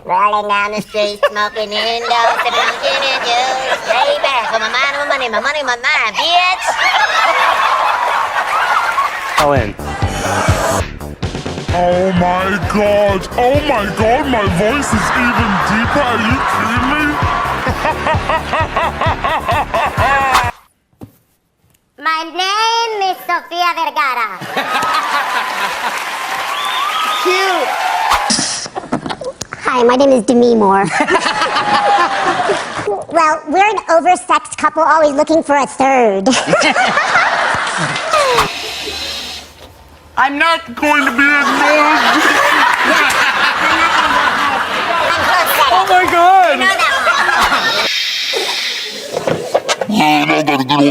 Rolling down the street, smoking indoors, sipping gin and juice. Lay back with my mind on my money, my money on my mind, bitch. All in. Oh my god, my voice is even deeper. Are you kidding me? My name is Sofia Vergara. Cute. Hi, my name is Demi Moore. Well, we're an oversexed couple always looking for a third. I'm not going to be ignored. Oh my god! You know that one.